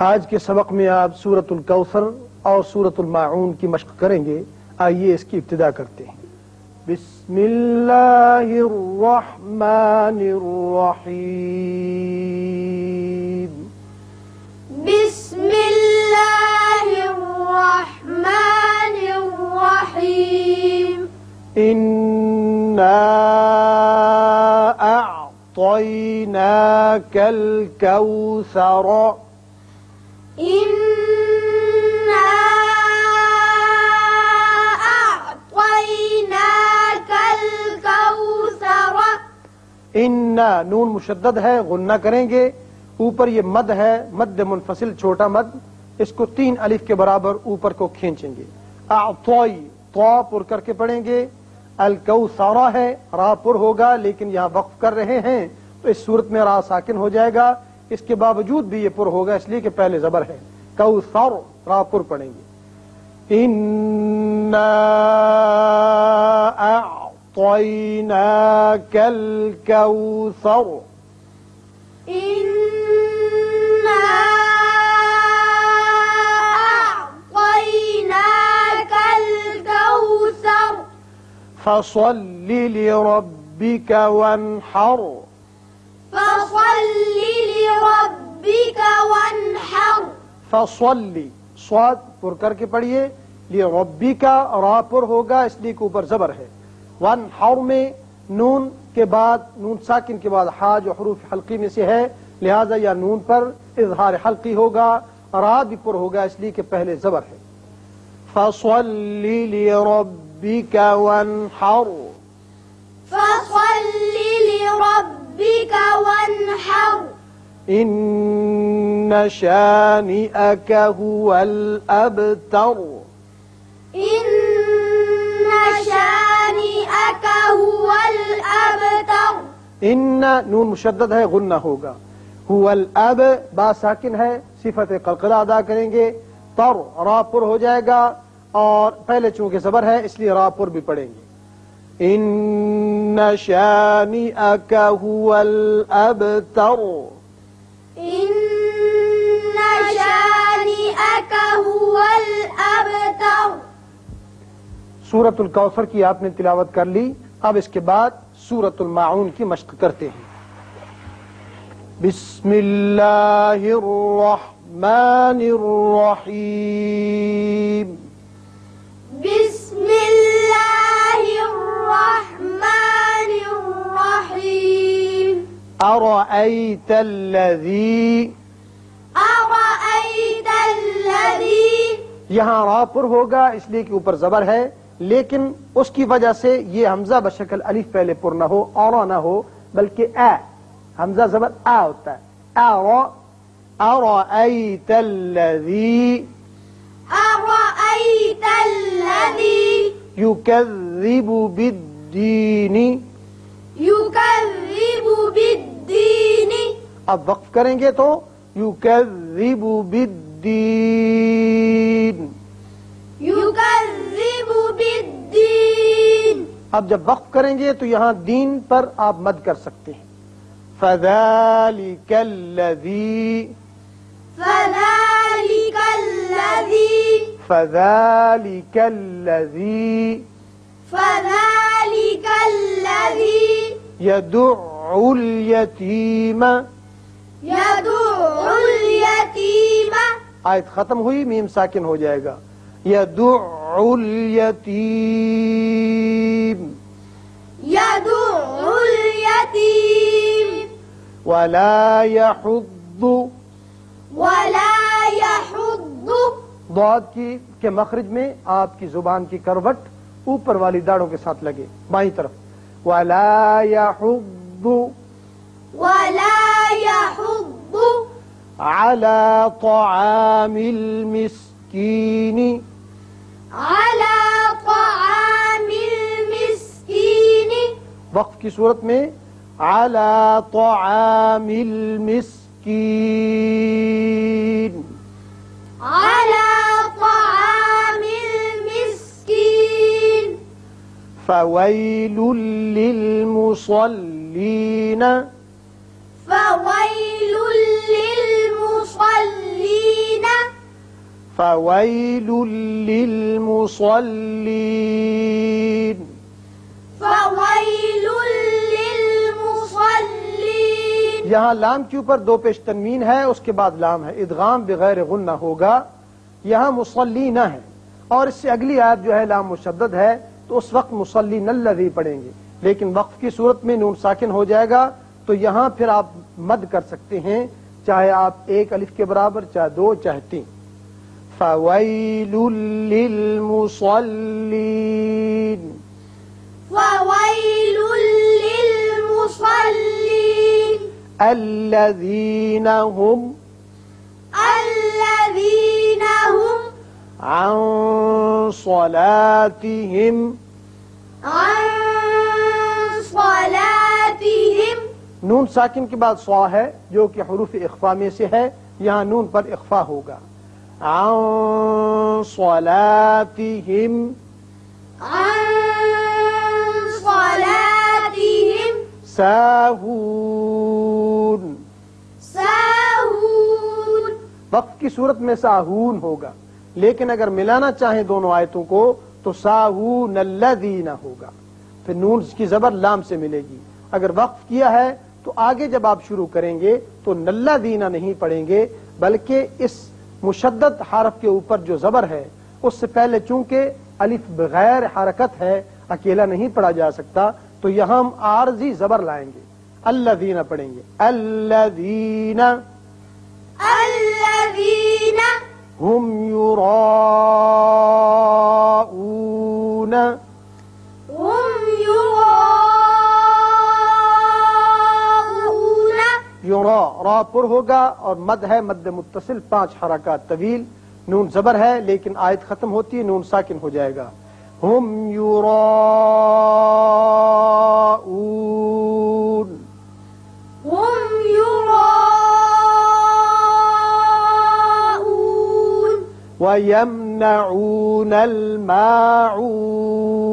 आज के सबक में आप सूरतुल कौसर और सूरतुल माऊन की मश्क करेंगे। आइए इसकी इब्तिदा करते हैं। बिस्मिल्लाहिर्रहमानिर्रहीम। बिस्मिल्लाहिर्रहमानिर्रहीम। इन्ना अअतैनाकल कौसर। इन्ना अअतैनाकल कौसर। इन्ना नून मुशद्दद है, गुन्ना करेंगे। ऊपर ये मद है, मद मुनफसिल छोटा मद, इसको 3 अलिफ के बराबर ऊपर को खींचेंगे। अअतै तो पुर करके पढ़ेंगे। अल कौसरा है, रा पुर होगा, लेकिन यहाँ वक्फ कर रहे हैं तो इस सूरत में रा साकिन हो जाएगा। इसके बावजूद भी ये पुर होगा, इसलिए कि पहले जबर है। कौसर रा पुर पढ़ेंगे। इन्ना अअतैनाकल कौसर। इन्ना अअतैनाकल कौसर। फसल्लि लिरब्बिक वन्हर। फसल्लि लिरब्बिक वन्हर। फसल्लि स्वाद पुर करके पढ़िए। लिरब्बिका रा पुर होगा, इसलिए के ऊपर जबर है। वन्हर में नून के बाद, नून साकिन के बाद हा जो हरूफ हल्की में से है, लिहाजा या नून पर इजहार हल्की होगा। रा भी पुर होगा, इसलिए कि पहले जबर है। फसल्लि लिरब्बिक वन्हर। फसल्लि लिरब्बिक वन्हर। इन्न शानिअक हुवल अबतर। इन्न शानिअक हुवल अबतर। इन्न नून मुशद्दद है, गुन्ना होगा। हुवल अब बा साकिन है, सिफत कलकला अदा करेंगे। तर रा पुर हो जाएगा, और पहले चूंकि जबर है इसलिए रा पुर भी पढ़ेंगे। इन्न शानिअक हुवल अबतर। इन्न शानिअक हुवल अबतर। सूरतुल कौसर की आपने तिलावत कर ली। अब इसके बाद सूरतुल माऊन की मश्क करते हैं। बिस्मिल्लाहिर्रहमानिर्रहीम। बिस्मिल्लाहिर्रहमानिर्रहीम। अरअयतल्लज़ी। अरअयतल्लज़ी। यहाँ रा पुर होगा, इसलिए कि ऊपर जबर है, लेकिन उसकी वजह से ये हमजा बशकल अलिफ पहले पुर न हो, और न हो, बल्कि आ हमजा जबर आ होता है। अरअयतल्लज़ी। अरअयतल्लज़ी। युकज़्ज़िबु बिद्दीनी। युकज़्ज़िबु बिद्दीनी। अब वक्फ करेंगे तो युकज़्ज़िबु बिद्दीन। युकज़्ज़िबु बिद्दीन। अब जब वक्फ करेंगे तो यहाँ दीन पर आप मद कर सकते हैं। फ़ज़ालिकल्लज़ी। फ़ज़ालिकल्लज़ी। फ़ज़ालिकल्लज़ी। फ़ज़ालिकल्लज़ी। यदुउल यतीम। यदुउल यतीम। आयत खत्म हुई, मीम साकिन हो जाएगा। यदुउल यतीम। यदुउल यतीम। वला यहुद्दु। वला यहुद्दु। दौद के मखरज में आपकी जुबान की करवट ऊपर वाली दाढ़ों के साथ लगे, बाईं तरफ। वला यहुद्दु। वला यहुद्दु। अला तआमिल मिस्कीनी। अला तआमिल मिस्कीनी। वक्फ की सूरत में अला तआमिल मिस्कीन। अला तआमिल मिस्कीन। फवैलुल लिलमुसल्लीन। फवैलुल लिलमुसल्लीन। फ़वैलुल लिलमुसल्लीन। फ़वैलुल लिलमुसल्लीन। यहाँ लाम के ऊपर दो पेश तनवीन है, उसके बाद लाम है, इदगाम बगैर गुन्ना होगा। यहाँ मुसल्लीना है और इससे अगली आयत जो है लाम मुशद्दद है, तो उस वक्त मुसल्लीनल्लज़ी पढ़ेंगे, लेकिन वक्फ की सूरत में नून साकिन हो जाएगा। तो यहाँ फिर आप मद कर सकते हैं, चाहे आप एक अलिफ के बराबर, चाहे दो, चाहे तीन। फ़वैलुल लिलमुसल्लीन। फ़वैलुल लिलमुसल्लीन। अल्लज़ीना हुम अन सलातिहिम नून साकिन के बाद स्वा है जो कि हुरूफ इख्फा में से है, यहाँ नून पर इख्फा होगा। अन सलातिहिम साहून। वक्त की सूरत में साहून होगा, लेकिन अगर मिलाना चाहें दोनों आयतों को तो साहूनल्लज़ीना होगा, फिर नून की जबर लाम से मिलेगी। अगर वक्फ किया है तो आगे जब आप शुरू करेंगे तो नल्लज़ीना नहीं पढ़ेंगे, बल्कि इस मुशद्दद हरफ के ऊपर जो जबर है उससे पहले चूंकि अलिफ बगैर हरकत है, अकेला नहीं पढ़ा जा सकता, तो यहाँ हम आरजी जबर लाएंगे, अल्लज़ीना पढ़ेंगे। अल्लज़ीना हुम युराऊन। युरा रा पुर होगा और मद है, मद मुत्तसिल, 5 हरकत तवील। नून जबर है लेकिन आयत खत्म होती है, नून साकिन हो जाएगा। हुम युराऊन। वयमनऊनल माऊन।